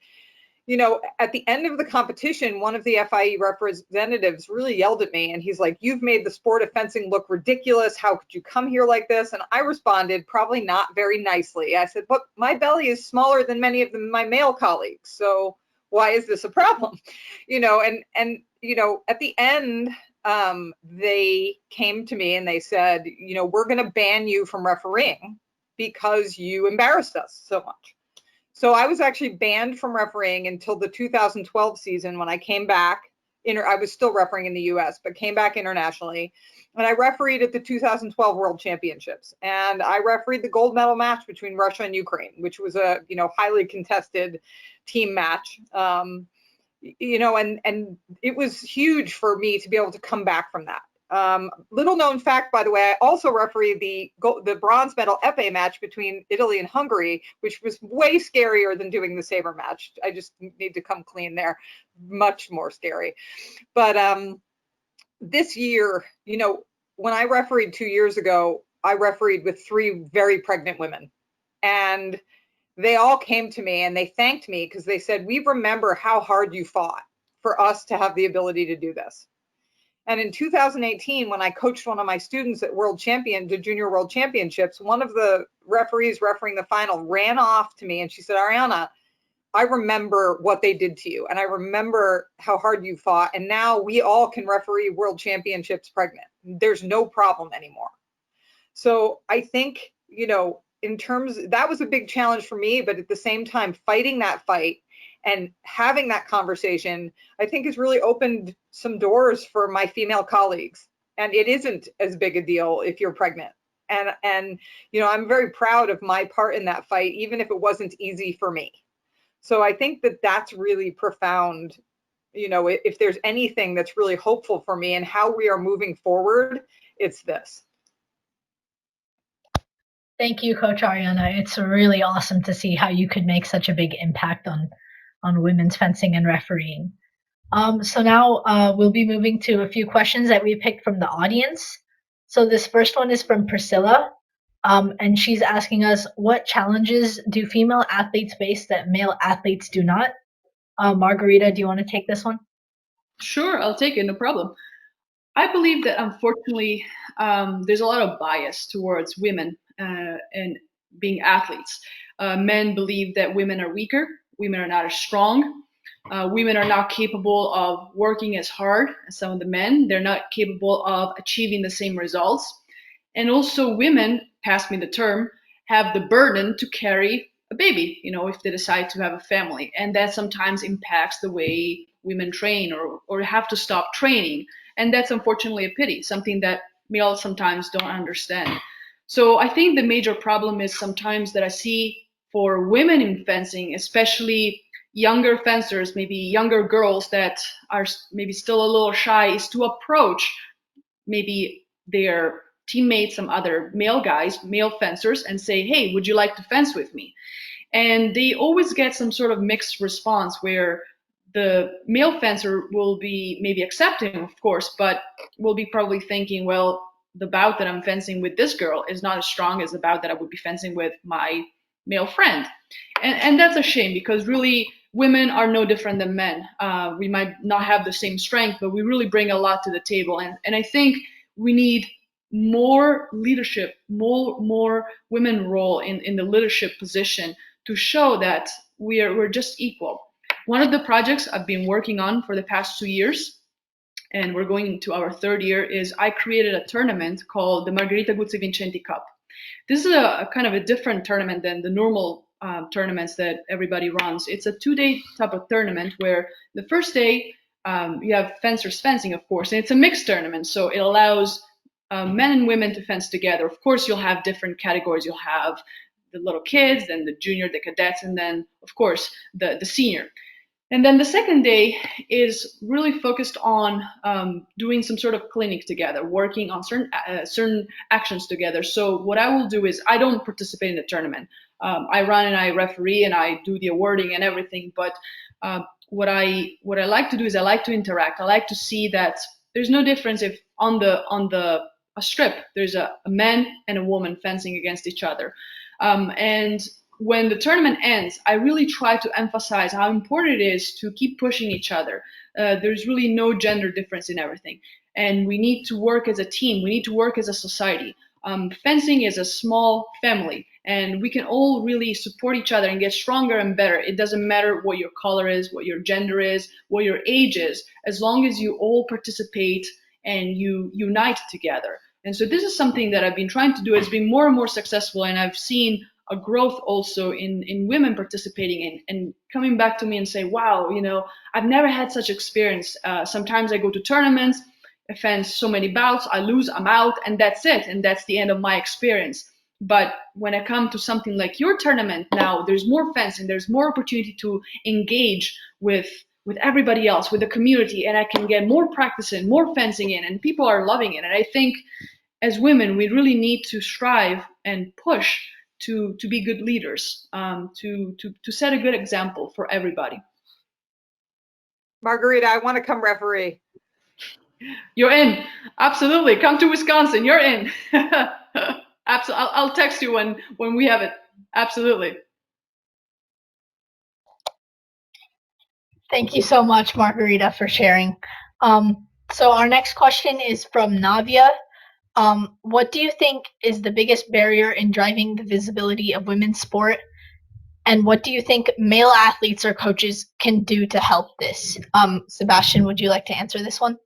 at the end of the competition, one of the FIE representatives really yelled at me and he's like, you've made the sport of fencing look ridiculous. How could you come here like this? And I responded probably not very nicely. I said, but my belly is smaller than many of my male colleagues. So why is this a problem? And at the end, they came to me and they said, we're going to ban you from refereeing because you embarrassed us so much. So I was actually banned from refereeing until the 2012 season when I came back. I was still refereeing in the US, but came back internationally. And I refereed at the 2012 World Championships. And I refereed the gold medal match between Russia and Ukraine, which was a, highly contested team match. And it was huge for me to be able to come back from that Little known fact, by the way, I also refereed the bronze medal epee match between Italy and Hungary, which was way scarier than doing the saber match. I just need to come clean there. Much more scary. But this year, you know, when I refereed 2 years ago, I refereed with 3 very pregnant women. And they all came to me and they thanked me because they said, we remember how hard you fought for us to have the ability to do this. And in 2018, when I coached one of my students at the Junior World Championships, one of the referees refereeing the final ran off to me and she said, Ariana, I remember what they did to you and I remember how hard you fought. And now we all can referee World Championships pregnant. There's no problem anymore. So I think, you know, that was a big challenge for me, but at the same time, fighting that fight and having that conversation, I think has really opened some doors for my female colleagues. And it isn't as big a deal if you're pregnant. And you know, I'm very proud of my part in that fight, even if it wasn't easy for me. So I think that that's really profound. You know, if there's anything that's really hopeful for me and how we are moving forward, it's this. Thank you, Coach Ariana. It's really awesome to see how you could make such a big impact on women's fencing and refereeing. So now we'll be moving to a few questions that we picked from the audience. So this first one is from Priscilla, and she's asking us, what challenges do female athletes face that male athletes do not? Margherita, do you want to take this one? Sure, I'll take it, no problem. I believe that unfortunately there's a lot of bias towards women and being athletes. Men believe that women are weaker, women are not as strong, women are not capable of working as hard as some of the men. They're not capable of achieving the same results. And also women, pass me the term, have the burden to carry a baby, you know, if they decide to have a family. And that sometimes impacts the way women train or have to stop training. And that's unfortunately a pity, something that males sometimes don't understand. So I think the major problem is sometimes that I see for women in fencing, especially younger fencers, maybe younger girls that are maybe still a little shy, is to approach maybe their teammates, some other male guys, male fencers, and say, hey, would you like to fence with me? And they always get some sort of mixed response where the male fencer will be maybe accepting, of course, but will be probably thinking, well, the bout that I'm fencing with this girl is not as strong as the bout that I would be fencing with my male friend. And that's a shame, because really women are no different than men. We might not have the same strength, but we really bring a lot to the table. And I think we need more leadership, more women role in the leadership position to show that we're just equal. One of the projects I've been working on for the past 2 years, and we're going into our 3rd year, is I created a tournament called the Margherita-Guzzi Vincenti Cup. This is a kind of a different tournament than the normal tournaments that everybody runs. It's a 2-day type of tournament where the first day you have fencers fencing, of course, and it's a mixed tournament, so it allows men and women to fence together. Of course, you'll have different categories. You'll have the little kids, then the junior, the cadets, and then, of course, the senior. And then the second day is really focused on doing some sort of clinic together, working on certain actions together. So what I will do is I don't participate in the tournament. I run and I referee and I do the awarding and everything. But what I like to do is I like to interact. I like to see that there's no difference if on a strip there's a man and a woman fencing against each other. And when the tournament ends, I really try to emphasize how important it is to keep pushing each other. There's really no gender difference in everything. And we need to work as a team. We need to work as a society. Fencing is a small family, and we can all really support each other and get stronger and better. It doesn't matter what your color is, what your gender is, what your age is, as long as you all participate and you unite together. And so this is something that I've been trying to do. It's been more and more successful, and I've seen a growth also in women participating and coming back to me and say, wow, you know, I've never had such experience. Sometimes I go to tournaments, I fence so many bouts, I lose, I'm out, and that's it. And that's the end of my experience. But when I come to something like your tournament now, there's more fencing, there's more opportunity to engage with with everybody else, with the community, and I can get more practice in, more fencing in, and people are loving it. And I think as women, we really need to strive and push to be good leaders, to set a good example for everybody. Margherita, I want to come referee. You're in. Absolutely. Come to Wisconsin. You're in. Absolutely. I'll text you when we have it. Absolutely. Thank you so much, Margherita, for sharing. So our next question is from Navia. What do you think is the biggest barrier in driving the visibility of women's sport? And what do you think male athletes or coaches can do to help this? Sebastien, would you like to answer this one?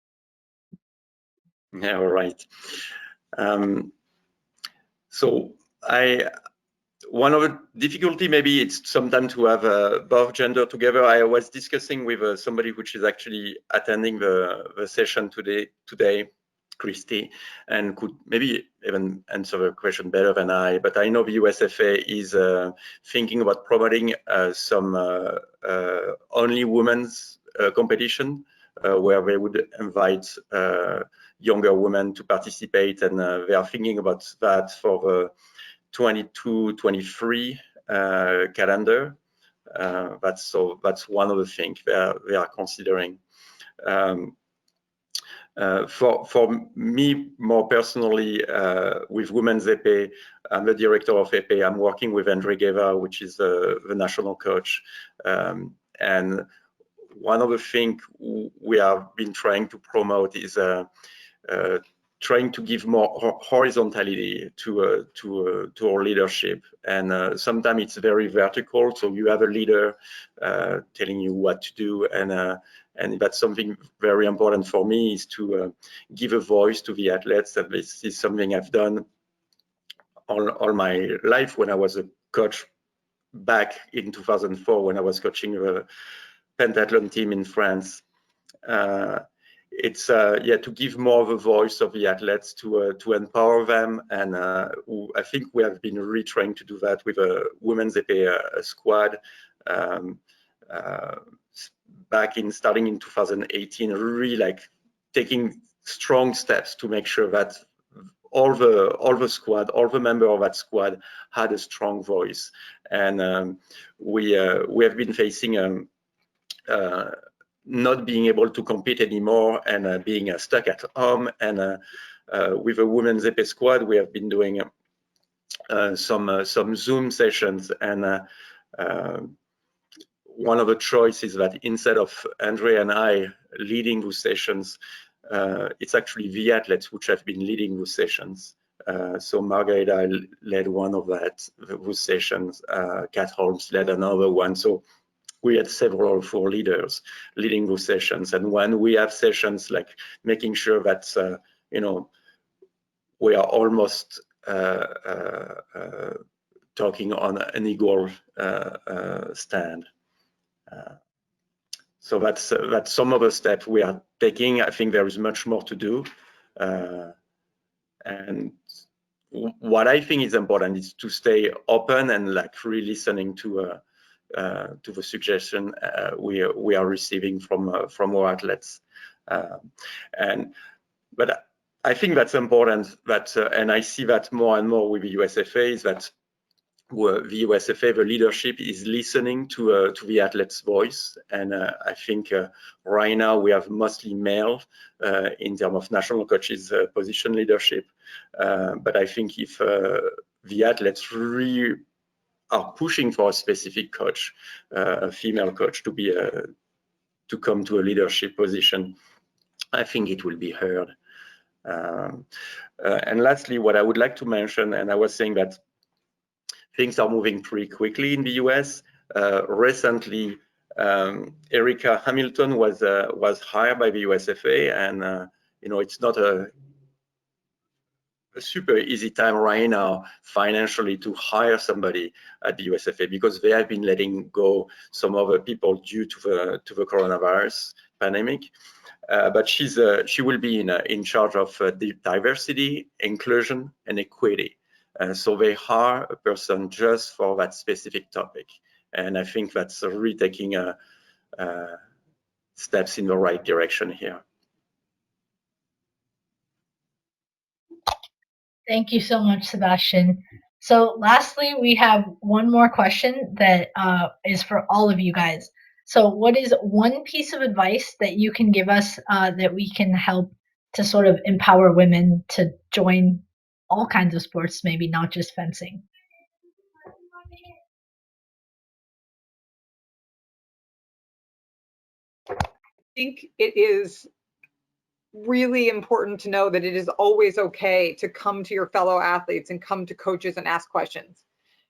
Yeah, all right. So one of the difficulty, maybe it's sometimes to have both gender together. I was discussing with somebody which is actually attending the session today, Christy, and could maybe even answer the question better than I. But I know the USFA is thinking about promoting some only women's competition where they would invite younger women to participate, and they are thinking about that for the 22-23 calendar. That's one of the things they are considering. For me, more personally, with Women's Epee, I'm the director of Epee. I'm working with Andre Guevara, which is the national coach. And one of the things we have been trying to promote is trying to give more horizontality to our leadership. And sometimes it's very vertical, so you have a leader telling you what to do, and that's something very important for me, is to give a voice to the athletes. And this is something I've done all my life when I was a coach back in 2004 when I was coaching the pentathlon team in France. It's to give more of a voice of the athletes, to empower them, and I think we have been really trying to do that with a women's Epee squad starting in 2018, really like taking strong steps to make sure that all the squad, all the members of that squad had a strong voice. And we have been facing not being able to compete anymore, and being stuck at home. And with a women's Epee squad, we have been doing some Zoom sessions. And one of the choices that instead of Andre and I leading those sessions, it's actually the athletes which have been leading those sessions. So Margherita led one of those sessions, Kat Holmes led another one. So we had several of our leaders leading those sessions. And when we have sessions, like making sure that we are almost talking on an equal stand. So that's some of the steps we are taking. I think there is much more to do. And what I think is important is to stay open and like really listening to the suggestion we are receiving from our athletes. But I think that's important, that and I see that more and more with the USFA, is that the USFA, the leadership, is listening to the athlete's voice. And I think right now we have mostly male in terms of national coaches position leadership. But I think if the athletes really are pushing for a specific coach, a female coach, to come to a leadership position, I think it will be heard. And lastly, what I would like to mention, and I was saying that things are moving pretty quickly in the US. Recently, Erika Hamilton was hired by the USFA, and it's not a super easy time right now financially to hire somebody at the USFA, because they have been letting go some other people due to the coronavirus pandemic. But she will be in charge of the diversity, inclusion, and equity. So they hire a person just for that specific topic. And I think that's really taking steps in the right direction here. Thank you so much, Sebastien. So lastly, we have one more question that is for all of you guys. So what is one piece of advice that you can give us that we can help to sort of empower women to join all kinds of sports, maybe not just fencing? I think it is really important to know that it is always okay to come to your fellow athletes and come to coaches and ask questions.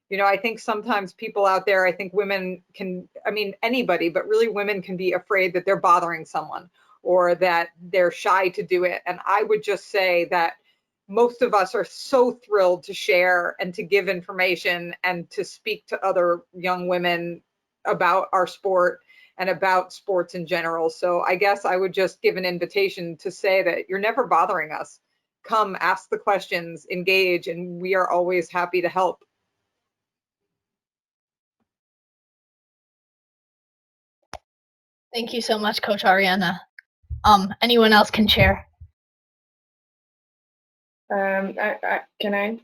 You know, I think sometimes people out there, I think women can, I mean, anybody, but really women can be afraid that they're bothering someone or that they're shy to do it. And I would just say that most of us are so thrilled to share and to give information and to speak to other young women about our sport and about sports in general. So I guess I would just give an invitation to say that you're never bothering us. Come, ask the questions, engage, and we are always happy to help. Thank you so much, Coach Ariana. Anyone else can share? Can I?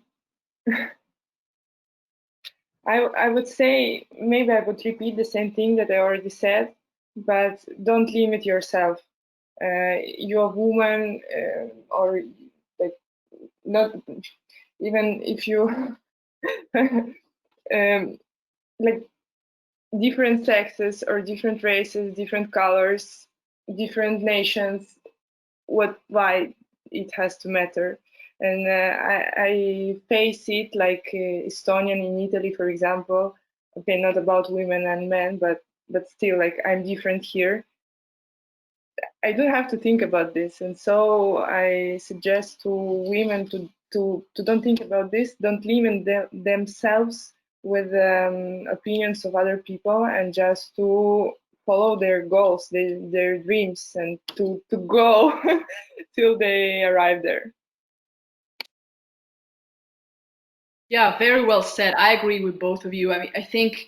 I would say, maybe I would repeat the same thing that I already said, but don't limit yourself. You're a woman, or like not even if you like different sexes or different races, different colors, different nations. Why it has to matter? And I face it like Estonian in Italy, for example. Okay, not about women and men, but still, like, I'm different here. I do have to think about this, and so I suggest to women to don't think about this, don't limit themselves with opinions of other people, and just to follow their goals, their dreams, and to go till they arrive there. Yeah, very well said. I agree with both of you. I mean, I think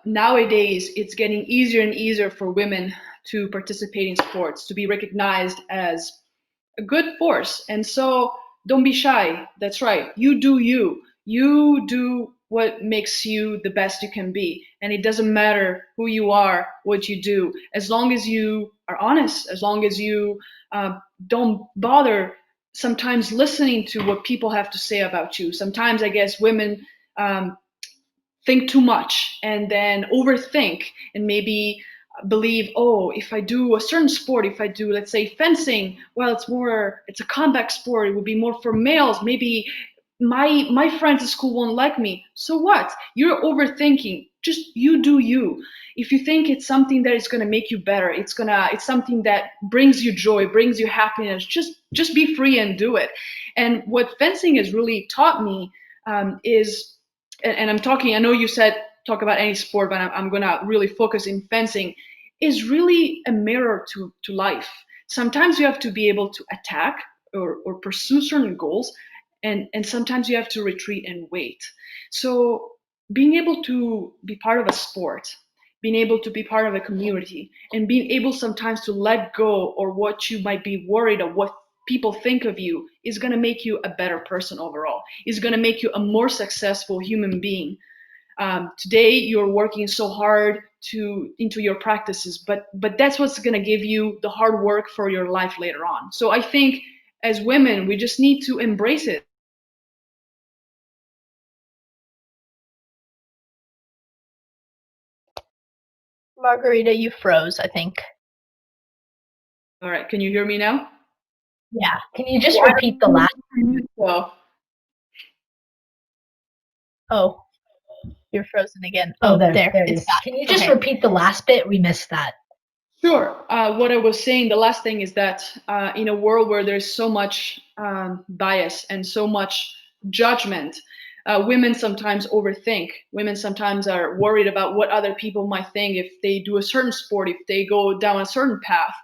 nowadays it's getting easier and easier for women to participate in sports, to be recognized as a good force. And so don't be shy. That's right. You do you. You do what makes you the best you can be. And it doesn't matter who you are, what you do, as long as you are honest, as long as you don't bother sometimes listening to what people have to say about you. Sometimes I guess women think too much and then overthink and maybe believe, oh, if I do a certain sport, if I do, let's say, fencing, well, it's a combat sport, it would be more for males, maybe my friends at school won't like me. So what? You're overthinking. Just you do you. If you think it's something that is going to make you better, it's something that brings you joy, brings you happiness, just be free and do it. And what fencing has really taught me is, and I'm talking, I know you said talk about any sport, but I'm going to really focus in fencing, is really a mirror to life. Sometimes you have to be able to attack or pursue certain goals, and sometimes you have to retreat and wait. So being able to be part of a sport, being able to be part of a community, and being able sometimes to let go or what you might be worried of, what people think of you, is going to make you a better person overall, is going to make you a more successful human being. Today you're working so hard into your practices, but that's what's going to give you the hard work for your life later on. So I think as women, we just need to embrace it. Margherita, you froze, I think. All right, can you hear me now? Yeah. Can you just repeat the last? Oh, you're frozen again. Oh, there. It's back. Can you just repeat the last bit? We missed that. Sure. What I was saying, the last thing is that in a world where there's so much bias and so much judgment, women sometimes overthink. Women sometimes are worried about what other people might think if they do a certain sport, if they go down a certain path.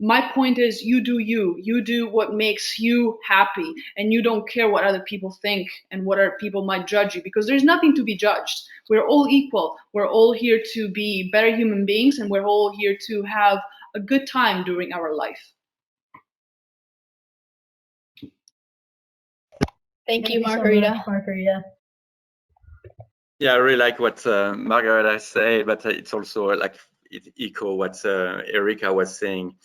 My point is, you do you. You do what makes you happy, and you don't care what other people think and what other people might judge you, because there's nothing to be judged. We're all equal. We're all here to be better human beings, and we're all here to have a good time during our life. Thank you, Margherita. Yeah, I really like what Margherita said, but it's also like it echo what Erika was saying.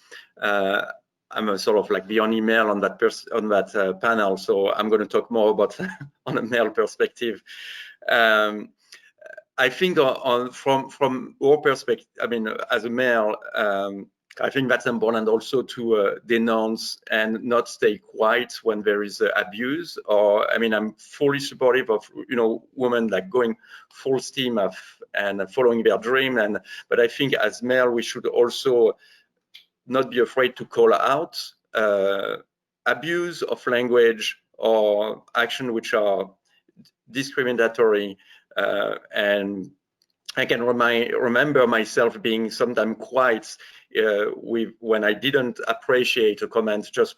I'm a sort of like the only male on that panel, so I'm going to talk more about on a male perspective. I think from our perspective, I mean, as a male, I think that's important also to denounce and not stay quiet when there is abuse. Or, I mean, I'm fully supportive of, you know, women like going full steam and following their dream. But I think as male, we should also not be afraid to call out abuse of language or action which are discriminatory. And I can remember myself being sometimes quite when I didn't appreciate a comment, just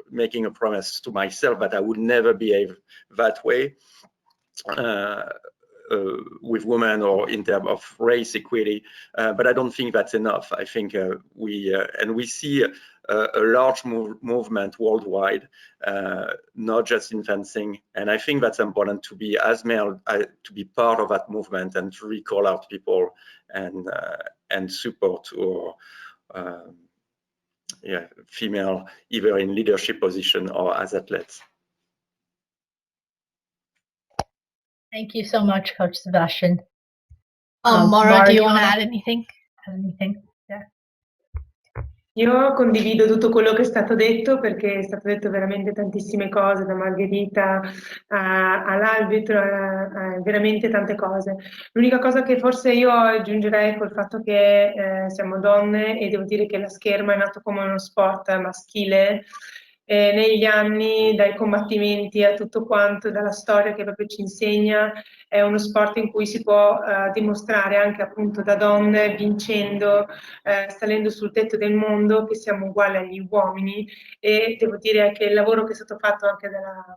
making a promise to myself that I would never behave that way with women or in terms of race equity. But I don't think that's enough. I think we see a large movement worldwide, not just in fencing. And I think that's important to be as male, to be part of that movement and to recall out people and support or female, either in leadership position or as athletes. Thank you so much, Coach Sebastien. Mara, Mara, do you want to add anything? Yeah. Io condivido tutto quello che è stato detto, perché è stato detto veramente tantissime cose, da Margherita all'arbitro, veramente tante cose. L'unica cosa che forse io aggiungerei col fatto che siamo donne, e devo dire che la scherma è nato come uno sport maschile, negli anni, dai combattimenti a tutto quanto, dalla storia che proprio ci insegna, è uno sport in cui si può dimostrare anche appunto da donne, vincendo, salendo sul tetto del mondo, che siamo uguali agli uomini. E devo dire che il lavoro che è stato fatto anche dalla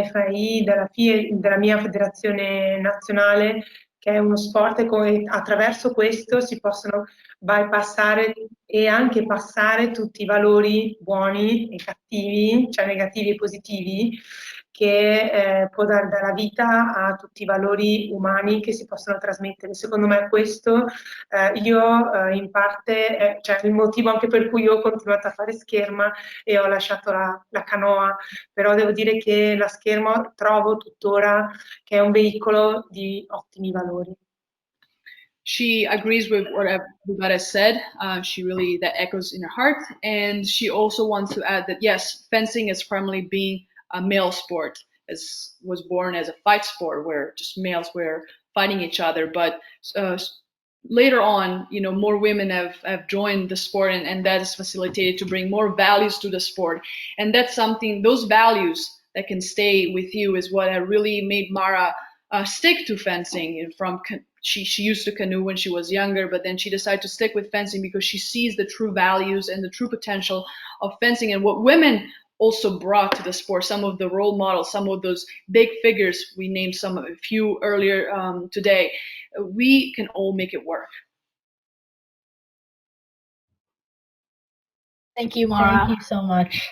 FAI, dalla mia federazione nazionale, che è uno sport come attraverso questo si possono bypassare e anche passare tutti i valori buoni e cattivi, cioè negativi e positivi, che può dare dalla vita a tutti i valori umani che si possono trasmettere. Secondo me questo io in parte, cioè il motivo anche per cui io ho continuato a fare scherma e ho lasciato la canoa, però devo dire che la scherma trovo tuttora che è un veicolo di ottimi valori. She agrees with what everybody has said. She really, that echoes in her heart. And she also wants to add that, yes, fencing is primarily being a male sport. Was born as a fight sport where just males were fighting each other. But later on, you know, more women have joined the sport, and that is facilitated to bring more values to the sport. And that's something, those values that can stay with you is what really made Mara stick to fencing. She used to canoe when she was younger, but then she decided to stick with fencing because she sees the true values and the true potential of fencing and what women also brought to the sport. Some of the role models, some of those big figures, we named a few earlier today. We can all make it work. Thank you, Mara. Thank you so much.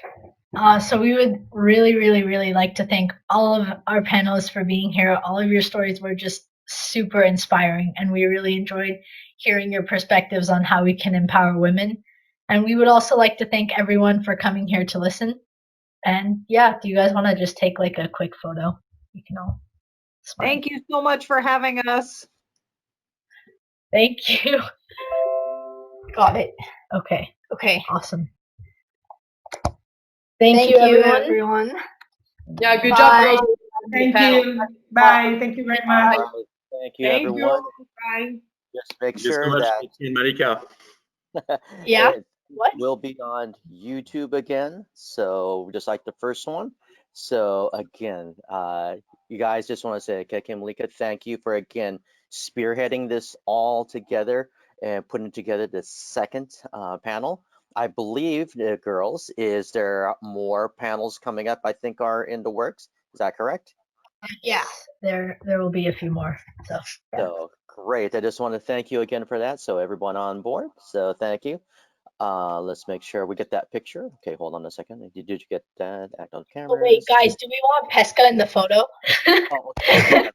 So we would really, really, really like to thank all of our panelists for being here. All of your stories were just super inspiring, and we really enjoyed hearing your perspectives on how we can empower women. And we would also like to thank everyone for coming here to listen. And yeah, do you guys want to just take like a quick photo? You can all smile. Thank you so much for having us. Thank you. Got it. Okay. Awesome. Thank you, everyone. Yeah, good job, girls. Thank you. Bye. Thank you very much. Thank you, everyone. Bye. Just make Thank you sure so much, that Ketki and Mallika. Yeah. What? Will be on YouTube again. So just like the first one. So again, you guys, just want to say, Ketki and Mallika, thank you for again spearheading this all together and putting together the second panel. I believe, girls, is there more panels coming up? I think are in the works. Is that correct? Yeah, there will be a few more. So yeah. So great. I just want to thank you again for that. So everyone on board. So thank you. Let's make sure we get that picture. Okay, hold on a second. Did you get that? Act on camera. Oh wait, guys, do we want Pesca in the photo? Oh, okay.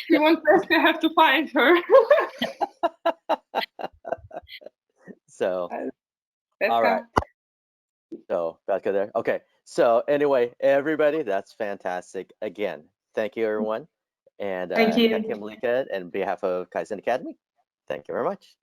You want us to have to find her. So, That's all right. So back there. Okay. So anyway, everybody, that's fantastic. Again, thank you, everyone. And Thank you. Ketki and Mallika, and on behalf of Kaizen Academy, thank you very much.